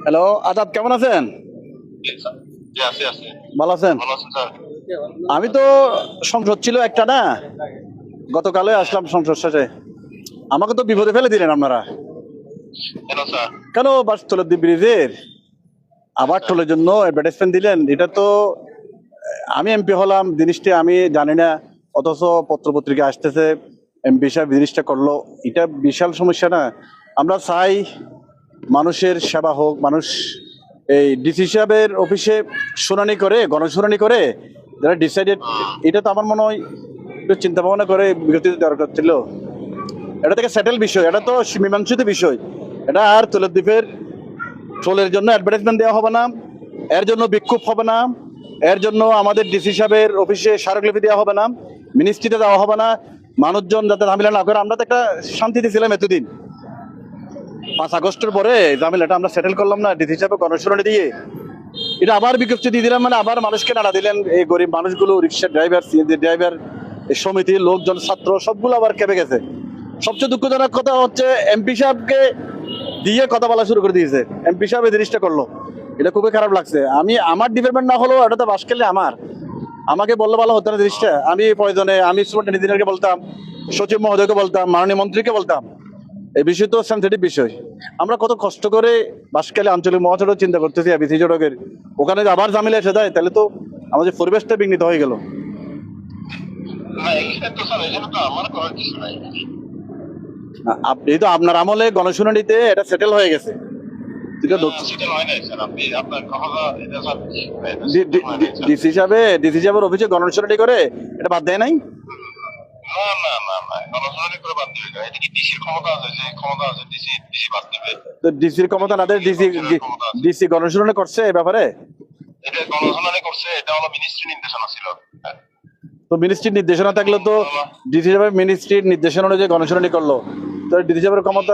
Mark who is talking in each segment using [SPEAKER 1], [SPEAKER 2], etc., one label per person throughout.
[SPEAKER 1] Hello, আদাব, কেমন আছেন? ভালো আছেন? আমি তো সংসদ ছিল একটা না, গতকালে আসলাম সংসদ শেষে। আমাকে তো বিপদে ফেলে দিলেন আপনারা। কেন বাসতলার ব্রিজের আবার টোলের জন্য অ্যাডভার্টাইজমেন্ট দিলেন? এটা তো আমি এমপি হলাম জিনিসটা আমি জানি না, অথচ পত্রপত্রিকা আসতেছে এমপি সাহেব জিনিসটা করলো। এটা বিশাল সমস্যা না? আমরা চাই মানুষের সেবা হোক, মানুষ এই ডিসি সাহেবের অফিসে শুনানি করে, গণশুনানি করে যারা ডিসাইডেড, এটা তো আমার মনে হয় একটু চিন্তা ভাবনা করে বিরতিতে দরকার ছিল। এটা থেকে সেটেল বিষয়, এটা তো মীমাংসিত বিষয়। এটা আর তুলের দ্বীপের টোলের জন্য অ্যাডভার্টাইজমেন্ট দেওয়া হবে না, এর জন্য বিক্ষোভ হবে না, এর জন্য আমাদের ডিসি সাহেবের অফিসে স্মারকলিপি দেওয়া হবে না, মিনিস্ট্রিতে দেওয়া হবে না, মানুষজন যাতে ঝামেলা না করে। আমরা তো একটা শান্তিতে ছিলাম এতদিন, 5 আগস্টের পরে ঝামেলাটা আমরা সেটেল করলাম না ডিসি সাহেব গণশুনানি দিয়ে। এটা আবার বিজ্ঞপ্তি দিয়ে দিলাম, মানে আবার মানুষকে নাড়া দিলেন। এই গরিব মানুষগুলো, রিক্সা ড্রাইভার, সিএনজি ড্রাইভার, সমিতির লোকজন, ছাত্র সবগুলো আবার কেঁপে গেছে। সবচেয়ে দুঃখজনক কথা হচ্ছে এমপি সাহেবকে দিয়ে কথা বলা শুরু করে দিয়েছে। এমপি সাহেব এই জিনিসটা করলো, এটা খুবই খারাপ লাগছে। আমি আমার ডিপার্টমেন্ট না হলেও এটা তো বাস খেলে আমাকে বললে ভালো হতো না জিনিসটা। আমি প্রয়োজনে আমি সুপারিনটেন্ডেন্ট ইঞ্জিনিয়ারকে বলতাম, সচিব মহোদয়কে বলতাম, মাননীয় মন্ত্রীকে বলতাম। এই বিষয় তো সেন্সিটিভ বিষয়। আমরা কত কষ্ট করে বাসকালে আঞ্চলিক মহাসড়ক চিন্তা করতেছি, বিসি সড়কের ওখানে আবার ঝামেলা এসে যায়, তাহলে তো আমাদের পরিবেশটা বিঘ্নিত হয়ে গেল। এই তো আপনার আমলে গণশুনানিতে এটা সেটেল হয়ে গেছে। ডিসি সাহেবের অফিসে গণশুনানি করে এটা বাদ দেয় নাই? ডিসির ক্ষমতা না, ডিসি গণশুনানি করছে এই ব্যাপারে? তো মিনিস্ট্রির নির্দেশনা থাকলে তো ডিসি সাহেব মিনিস্ট্রির নির্দেশনা অনুযায়ী গণশুনানি করলো, তো ডিসি সাহেবের ক্ষমতা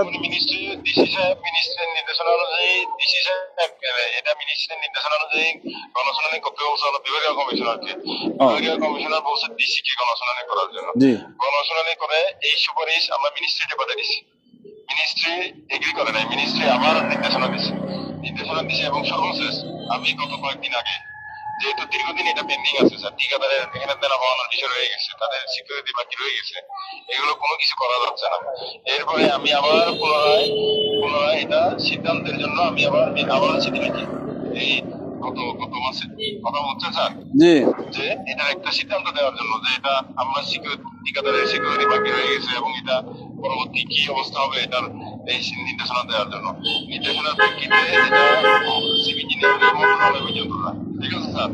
[SPEAKER 2] গণশুনানি করে এই সুপারিশ আমরা মিনিস্ট্রিতে পাঠিয়ে দিচ্ছি। মিনিস্ট্রি এগ্রি করে নাই, মিনিস্ট্রি আবার নির্দেশনা দিচ্ছে এবং সর্বশেষ আমি গত কয়েকদিন আগে, যেহেতু দীর্ঘদিন এটা পেন্ডিং আছে স্যার, ঠিকাদারের এখানে দেনা পাওয়ানোর বিষয় রয়ে গেছে, তাদের সিকিউরিটি বাকি রয়ে গেছে, এগুলো কোনো কিছু করা যাচ্ছে না। এরপরে আমি আবার পুনরায় এটা সিদ্ধান্তের জন্য আমি আবার চিঠি লিখি এই গত মাসে কথা বলছেন স্যার, যে এটার একটা সিদ্ধান্ত দেওয়ার জন্য, যে এটা আমরা ঠিকাদারের সিকিউরিটি বাকি রয়ে গেছে এবং এটা পরবর্তী কি অবস্থা হবে এটার এই নির্দেশনা দেওয়ার জন্য। নির্দেশনার প্রেক্ষিতে এটা সিবিজি মন্ত্রণালয় পর্যন্ত না, ঠিক আছে স্যার,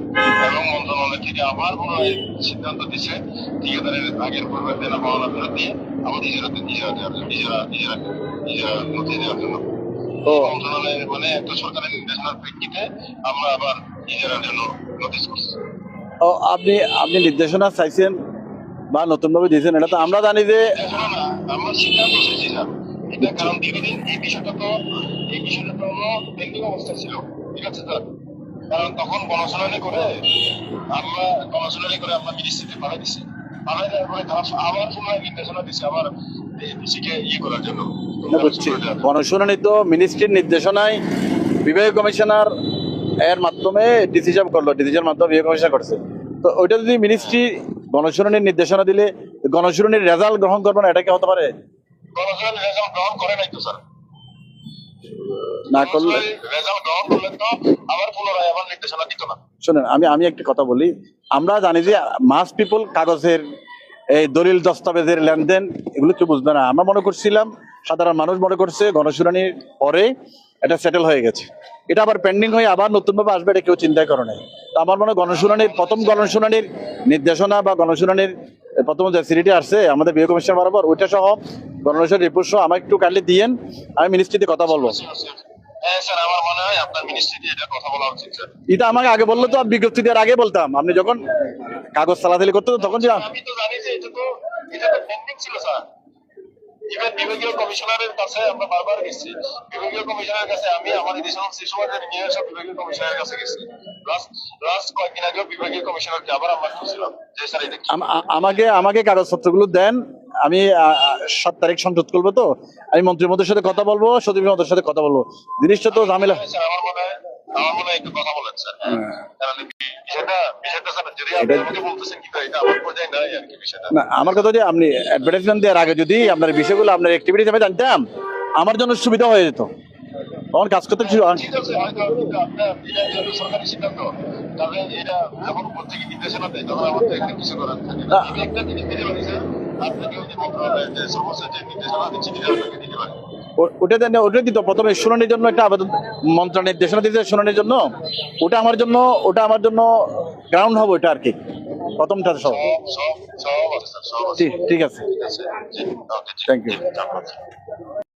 [SPEAKER 2] এবং মন্ত্রণালয় থেকে আবার পুনরায় সিদ্ধান্ত দিচ্ছে ঠিকাদারের আগের পূর্বের দেনা পাওনা ফেরত দিয়ে আবার ইজারা নথি দেওয়ার জন্য। মন্ত্রণালয়ের মানে একটা সরকারের নির্দেশনার প্রেক্ষিতে আমরা আবার ইজারার জন্য নোটিশ করছি।
[SPEAKER 1] আপনি নির্দেশনা চাইছেন বা নতুন ভাবে দিয়েছেন, এটা তো আমরা জানি যে
[SPEAKER 2] আমরা সিদ্ধান্ত চাইছি না এটা, কারণ দীর্ঘদিন এই বিষয়টা তো পেন্ডিং অবস্থা ছিল, ঠিক আছে স্যার। কারণ তখন গণশুনানি করে আমরা মিনিস্ট্রিতে পাঠাই দিচ্ছি, পাঠাই দেওয়ার পরে আবার পুনরায় নির্দেশনা দিচ্ছে আবার ডিসিকে করার জন্য।
[SPEAKER 1] গণশুনানি তো মিনিস্ট্রির নির্দেশনায় বিভাগীয় কমিশনার এর মাধ্যমে ডিসি সাহেব করলো, ডিসির মাধ্যমে বিভাগীয় কমিশনার করছে। তো ওইটা যদি মিনিস্ট্রি গণশুনানির নির্দেশনা দিলে গণশুনানির রেজাল্ট গ্রহণ করবে না, এটা কি হতে পারে?
[SPEAKER 2] গণশুনানির রেজাল্ট গ্রহণ করে নাই তো স্যার,
[SPEAKER 1] না করলে
[SPEAKER 2] রেজাল্ট গ্রহণ করলে তো আবার পুনরায় আবার নির্দেশনা দিত না।
[SPEAKER 1] শুনেন, আমি একটা কথা বলি। আমরা জানি যে মাস পিপল কাগজের এই দলিল দস্তাবেজের লেনদেন এগুলো কেউ বুঝবে না। আমরা মনে করছিলাম, সাধারণ মানুষ মনে করছে গণশুনানির পরে এটা সেটেল হয়ে গেছে, এটা আবার পেন্ডিং হয়ে আবার নতুনভাবে আসবে, এটা কেউ চিন্তা করে নাই। তো আমার মনে হয় প্রথম গণশুনানির নির্দেশনা বা গণশুনানির প্রথম যে সিডিটি আসছে আমাদের বিভাগীয় কমিশন বরাবর, ওইটা সহ গণশুনানির রিপোর্ট সহ আমাকে একটু কাইন্ডলি দিয়েন, আমি মিনিস্ট্রিতে কথা বলবো। এটা আমাকে আগে বললো তো, বিজ্ঞপ্তি দেওয়ার আগে বলতাম। আপনি যখন কাগজ চালাচালি করতো তখন যে
[SPEAKER 2] আমি তো জানি যে এটা তো পেন্ডিং ছিল স্যার। বিভাগীয় কমিশনারের কাছে আমরা বারবার গেছি, বিভাগীয় কমিশনারের কাছে আমি আমার এডিশনাল শিশুদের নিয়ে এসে বিভাগীয় কমিশনারের কাছে গেছি। লাস্ট কয়েকদিন আগেও বিভাগীয় কমিশনারকে আবার আমরা খুঁজছিলাম যে স্যার এটা
[SPEAKER 1] আমাকে কাগজপত্রগুলো দেন, আমি 7 তারিখ সংসদ করবো, তো আমি মন্ত্রী মহোদয়ের সাথে কথা বলবো, সচিব মহোদয়ের সাথে কথা বলবো। জিনিসটা তো ঝামেলা।
[SPEAKER 2] স্যার আমার মনে হয় একটু কথা বলেন স্যার, কারণ বিষয়টা স্যার যদি আপনি
[SPEAKER 1] এটা-
[SPEAKER 2] আমাকে বলতেছেন কিন্তু এটা আমার পর্যায়ে নাই আর কি বিষয়টা।
[SPEAKER 1] না, আমার কথা যে আপনি অ্যাডভার্টাইজমেন্ট দেওয়ার আগে যদি আপনার বিষয়গুলো, আপনার অ্যাক্টিভিটিস আমি জানতাম, আমার জন্য সুবিধা হয়ে যেত, তখন কাজ করতে
[SPEAKER 2] ঠিক আছে, হয়তো কিন্তু আপনার এটা যেহেতু সরকারি সিদ্ধান্ত, তবে এটা যখন উপর থেকে নির্দেশনা দেয় তখন আমার তো একটা কিছু করার থাকে না। আমি একটা জিনিস দিতে পারি স্যার, আপনাকে ওই যে মন্ত্রণালয়ের যে সর্বশেষ যে নির্দেশনা দিচ্ছে সেটা আপনাকে দিতে পারি।
[SPEAKER 1] ওটা দিত প্রথমে শুনানির জন্য একটা আবেদন, মন্ত্রণালয় নির্দেশনা দিতে শুনানির জন্য, ওটা আমার জন্য গ্রাউন্ড হবে ওটা আর কি, প্রথমটা সব।
[SPEAKER 2] সব আছে স্যার, সব আছে।
[SPEAKER 1] ঠিক আছে,
[SPEAKER 2] ঠিক আছে, জি, ওকে, জি,
[SPEAKER 1] থ্যাংক ইউ।
[SPEAKER 2] জি, ধন্যবাদ।